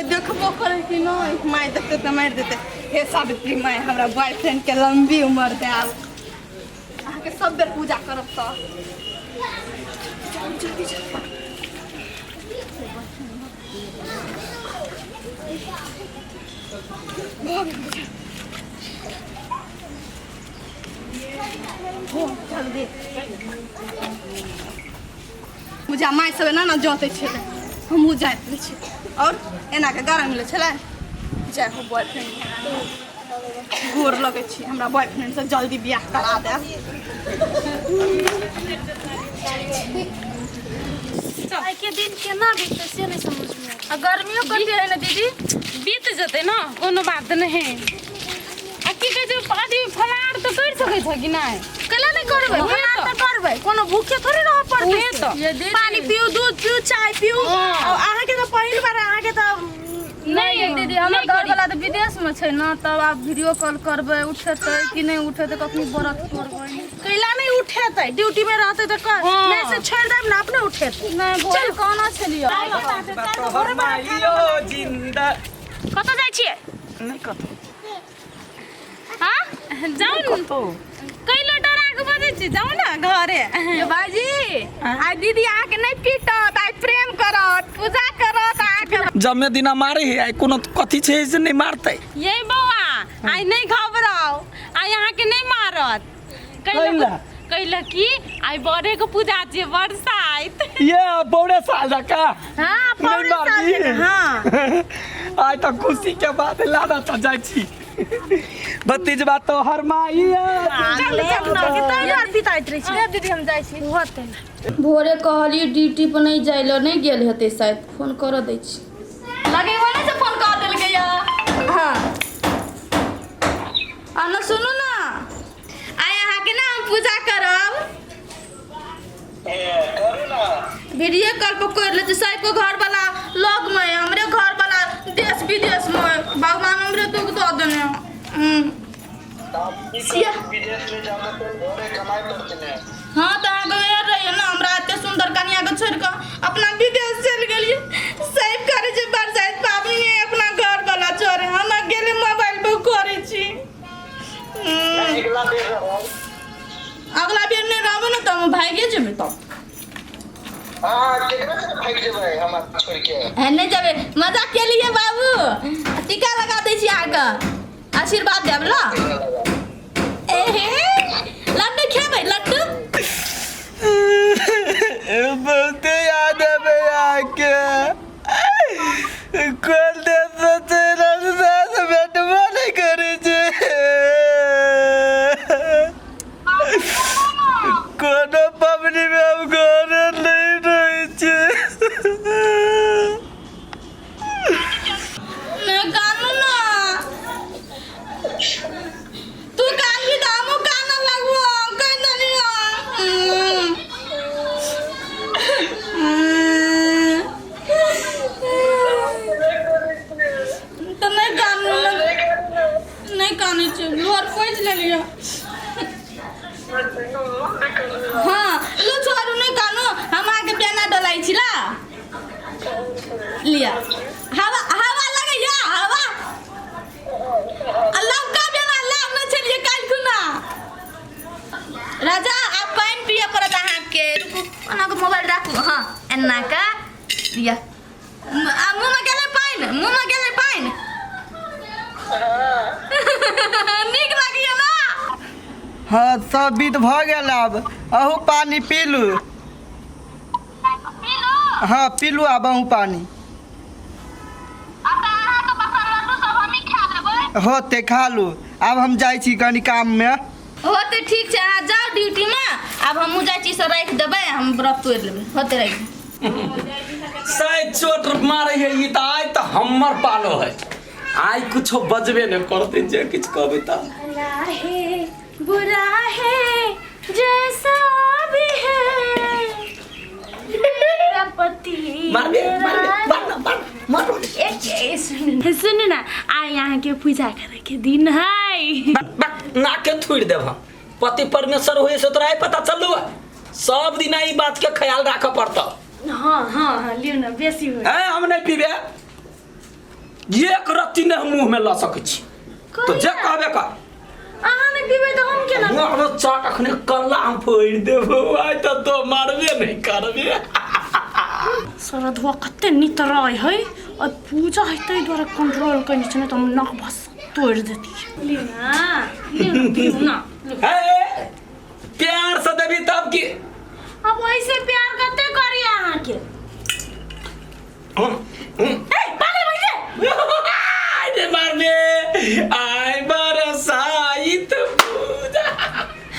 कोई देखबो करे कि नहीं माय देखते तो मार देते हे सावित्री माय हमरा बॉयफ्रेंड के लंबी उम्र दे आब अहाँ के सब बेर पूजा करब तो जल्दी जल्दी जल्दी मुझे माय सब ना जोते छले हमहू जाते छी और एना के गारा मिले छले जय हो बॉयफ्रेंड गोर लगे छी हमरा बॉयफ्रेंड से जल्दी बियाह करा दे आई के दिन केना बीतते से नहीं समझ में आ गर्मियों कटे है ना दीदी बीत जते ना कोनो बात नहीं आ की कहे जो पादी फलाड़ तो कर सके छ कि नहीं कला नहीं करबे फलाड़ तो करबे कोनो भूखे थोड़ी रह पड़ते तो पानी पियो दूध पियो चाय पियो आहा के तो पहिल बार आहा के तो नहीं दीदी हमर घर वाला तो विदेश में छै ना तब आप वीडियो कॉल करबे उठेते कि नहीं उठेते कखनी व्रत करबे कैला नहीं उठेते ड्यूटी में रहते तो कर मैसेज छोड़ देब ना अपने उठेते नहीं चल कोना छलियो तोहर माइयो जिंदा कत जाय छिए नहीं कत हां जाऊ न कैला डरा के बजे छी जाऊ ना घरे ये बाजी आ दीदी आके नहीं पीटत आई प्रेम करत पूजा करत आके जमे दिना मारे है आई कोनो कथि छै से नहीं मारते ये बौआ आई नहीं घबराओ आई यहाँ के नहीं मारत कैला की आई बड़े को पूजा छी बरसाइत ये बौड़े साल का हां बौड़े साल हां आई तो खुशी के बात लादा त जाय छी भतीज बात तो हर माइया चल ना के तैयार पिताइत रही छी दीदी हम जाय छी होते भोरे कहली ड्यूटी पर नहीं जाइलो नहीं गेल हेते शायद फोन कर दै छी लगे वाला से फोन कर देल गया हां आना सुनो ना आय अहाँ के ना हम पूजा करब करू ना वीडियो कॉल पर कर ले साहब को घर वाला लग में हमरे घर वाला देश विदेश में भगवान हमरे तो देने विदेश में जाकर तो घरे कमाई करते हैं। हाँ तो आगे रहिए ना हमरा एते सुंदर कन्या के छोड़ के अपना विदेश चल गेलिए साहब करे जे बरसाइत पाबनी में अपना घर वाला छोड़े हम अकेले मोबाइल पे करे छी अगला बेर नहीं रहबे ना तो हम भागे जेबे तो हां केकरा से भाग जेबे हम छोड़ के है नहीं जाबे मजाक के लिए बाबू टीका लगा दे छी आगे आशीर्वाद देब ला एहे लड्डू खेबै लड्डू बहुत याद है आके कल दे तो तेरा साथ बैठवा नहीं करे जे कोनो पबनी में हम घर नहीं रही छे मैं कानू ना तू कान भी दामो कान लगबो कह दलियो तो नहीं कानू नहीं कानी छ लोर पोछ ले लियो हाँ लो छोरू नहीं कानू हम आके बेना डलाई छिला लिया हवा हवा लगैया हवा अल्लाह का बेना अल्लाह न चलिए काल खुना राजा आप पानी पिया पड़त अहाँ के ओना को मोबाइल राखू हां एना का लिया मुंह में गेले पानी नीक लागिया ना हाँ सब बीत भ गेल अब अहू पानी पीलू हाँ पीलू अब अहू पानी होते खा लू अब हम जाय छी कनी काम में होते ठीक छै अहाँ जाओ ड्यूटी में अब हमहू जाय छी से राख देबै हम व्रत तोड़ लेबै होते राख शायद चोट मारे है ये तो आज तो हमर पालो है आज कुछ बजबे न करते जे कुछ कहबे त भला है बुरा है जैसा भी है मेरा पति सुन ना आ यहाँ के पूजा करे के दिन है ना के थुड़ देब हम पति परमेश्वर होए से तोरा पता चललो सब दिन ई बात के ख्याल राख पड़ता हाँ हाँ हाँ लियो ना बेसी हो है हम नहीं पीबे एक रत्ती ने मुंह में ला सकै छी तो जे कहबे कर अहाँ नहीं पीबे तो हम केना मारो चाट अखने कल्ला हम फोड़ देबो आइ तो मारबे नहीं करबे सरधुआ कते नितराय है और पूजा है तै द्वारा कंट्रोल करने छने त हम नक बस तोड़ देती लेना ना हे प्यार से देबी तब की अब ऐसे प्यार करते करी अहाँ के ए पागल भइले आइ मारबे आइ बरसाइत पूजा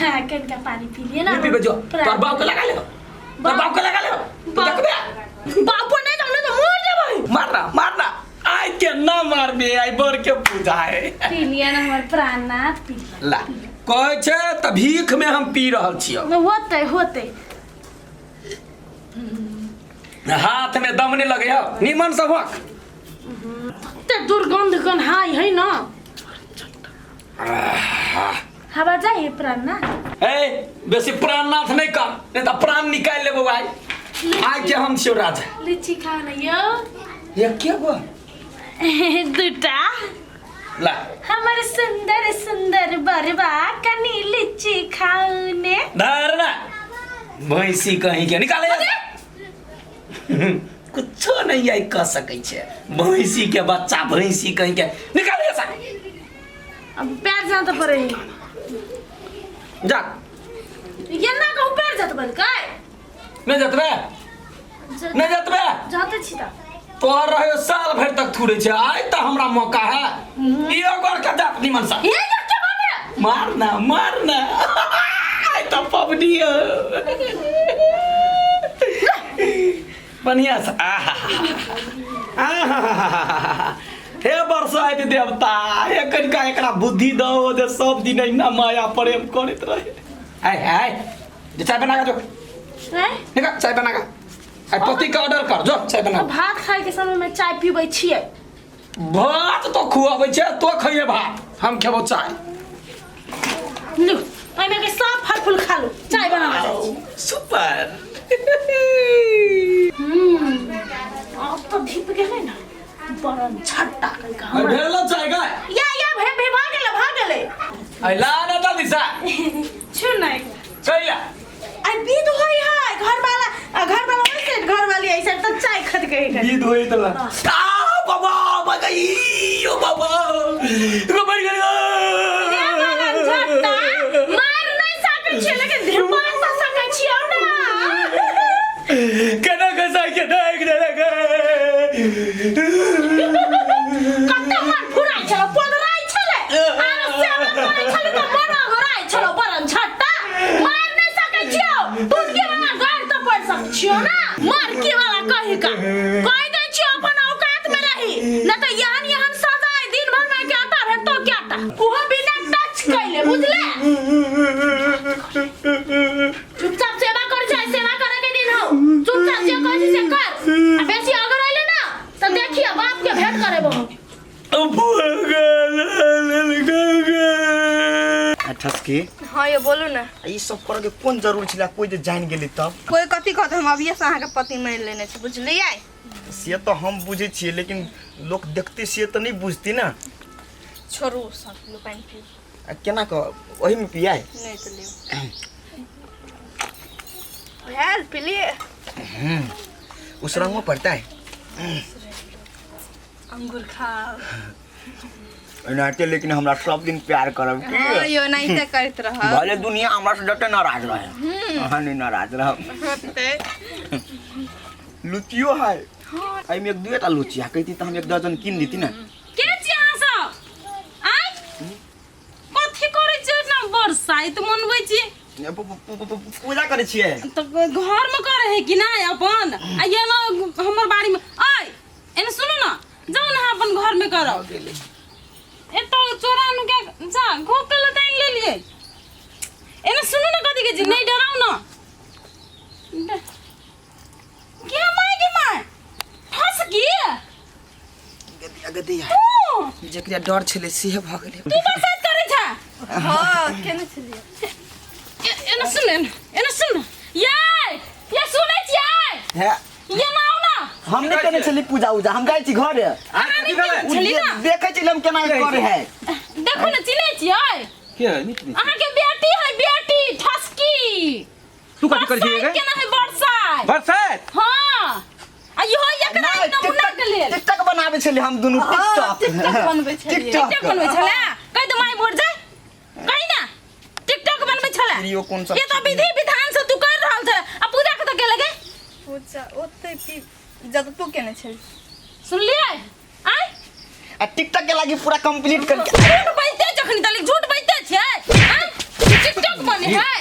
हां कनका पानी पी लिए ना पीबे जो तोर बाप के लगा ले तोर बाप के लगा ले देखबे बाप नहीं जाने तो मर जाबे मारना आइ के ना मारबे आइ बर के पूजा है पी लिया ना हमर प्राणनाथ पी ला कहै छै त भीख में हम पी रहल छियै होते हाथ में दम नहीं लगे निमन से हुआ ते दुर्गंध कन हाय है ना हवा जाए प्राणनाथ ए बेसी प्राणनाथ नहीं कर नहीं तो प्राण निकाल लेबो आई के हम शिवराज लीची खा ना यो ये क्या हुआ दुटा ला हमारे सुंदर सुंदर बरबा कनी लीची खाने धरना भैंसी कहीं के निकाले कुछो नहीं आई कह सकै छै भैंसी के बच्चा भैंसी कहीं के निकाले सा अब पैर जा तो पड़े जा ये ना कहू पैर जा तो बन काय नहीं जतबे जाते छी त तोहर रहे साल भर तक थूरे छै आइ त हमरा मौका है इहो गोर के जात निमन सा ये क्या बात है मारना आइ त पबनी बढ़िया सा हे बरसाइत देवता एकरा एकरा बुद्धि दो जे सब दिन इना माया प्रेम करैत रहे आइ जे चाय बना के जो निका चाय बना के आई पति का ऑर्डर कर जो चाय बना भात खाए के समय में चाय पीबै छियै भात तो खुआबै छै तो खइए भात हम खेबो चाय लो एमे के सब फल फूल खा लो चाय बना सुपर अब तो ढिप गेलै ना बरन छट्टा कल का आई भेलो चाय गाय या भाग गेलै आई ला ना दादी सा छु नहीं कहिया आई विध होई है घर वाला वैसे घर वाली ऐसे तो चाय खद के विध होई तला आ बाबा बगई ओ बाबा को मर गयो मार नहीं सकै छी लेकिन धिपान त सकै छी ना केना कसा के देख दे लगे कत्ते मार फुराई छलो पदराई छले आरो सेवा करै छले त मना घराई छलो बरन छट्टा मार नहीं सकै छियो तुझके वाला घर त पड़ सक छियो ना मार के वाला कहि का कहि दै छियो अपन औकात में रही न त यहन सजाए दिन भर में क्या आता है तो क्या टा ओहो बिना टच कैले बुझले चुपचाप सेवा कर जाए सेवा करे के दिन हो चुपचाप जे कहै से कर आ बेसी अगर आइले ना त देखिए बाप के भेंट करे बहु ठसके हाँ ये बोलू ना ई सब करे के कोन जरूर छिला कोई जे जान गेली तब कोई कथी कहत हम अभिये से अहाँ के पति मार लेने छी बुझलियै से तो हम बुझे छिए लेकिन लोग देखते से तो नहीं बुझती ना छोड़ू सब लो पानी पी केना क ओही में पियाए नहीं तो ले हेल्प लिए उसरंगो पड़ता है अंगूर खाओ नाते लेकिन हमरा सब दिन प्यार करब की हाँ यो नहीं ते करत रह भले दुनिया हमरा से डटे नाराज रहे हां नहीं नाराज रह लुचियो है आई में एक दुएटा लुचिया कहती त हम एक दर्जन किन देती ना के छी अहाँ सब आइ कथि करै छी ना बरसाइत मनबै छी पूजा करे छिए तो घर में करे है कि ना अपन आ ये ना हमर बाड़ी में आइ एने सुनो ना जाओ ना अपन घर में करो ए तो चोरानु के जा घोकल लटाइन ले लिए एने सुनो ना कथि के जी नहीं डराओ ना क्या माय फंस गई गदिया जकरा डर छले से भ गेले तू बरसात करे छा हाँ केने छलिए एने सुन ये सुनै छी है ये ना आओ ना हम नहीं करने चली पूजा उजा हम जाइ छी घरे कथी कहबै छली ना देखै छी हम केना करे है देखो ना चिन्है छियै के है नीति अहाँ के बेटी है बेटी ठसकी तू कथी कर छियै गे केना है बरसात बरसात हां आ इहो एकरा नमूना के लेल टिकटॉक बनाबे छली हम दुनु टिकटॉक टिकटॉक बनबै छलिए टिकटॉक बनबै छले कहि दो माय बोल जाय कहि ना टिकटॉक बनबै छले वीडियो कौन सा ये तो विधि विधान से तू कर रहल छै आ पूजा के तो के लगे पूजा ओते की जब तू केने छली सुनलिए आय आ टिकटॉक के लागि पूरा कंप्लीट कर झूठ बाजते जखन तक झूठ बाजते छै आय टिकटॉक बने है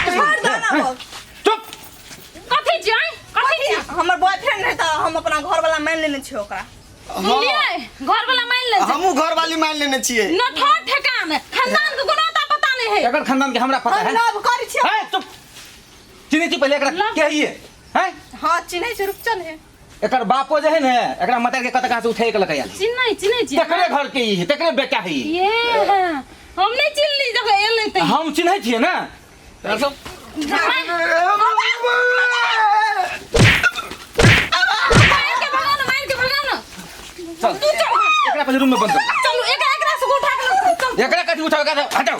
छोड़ दो ना बोल चुप कथी छै कथी छै हमर बॉयफ्रेंड है त हम अपना घर वाला मान लेने छी ओकरा सुनलिए घर वाला मान ले हमहू घर वाली मान लेने छियै न ठोर ठेकान खानदान के कोनो पता नहीं है एकर खानदान के हमरा पता हम है लव करै छी है चुप चिन्है छी पहिले एकरा के है हैं हां चिन्है छै रुपचन है एकर बापो जे है ने एकरा मतर के कत कहां से उठै के लकै आयल चिन्है छी तकरे घर के ही तकरे बेटा है ये हम नहीं चिल्ली जगह एले त हम चिन्है छियै ना सब चल एकरा पहिले रूम में बंद कर चलो एकरा से उठा के एकरा कथी उठाओ हटाओ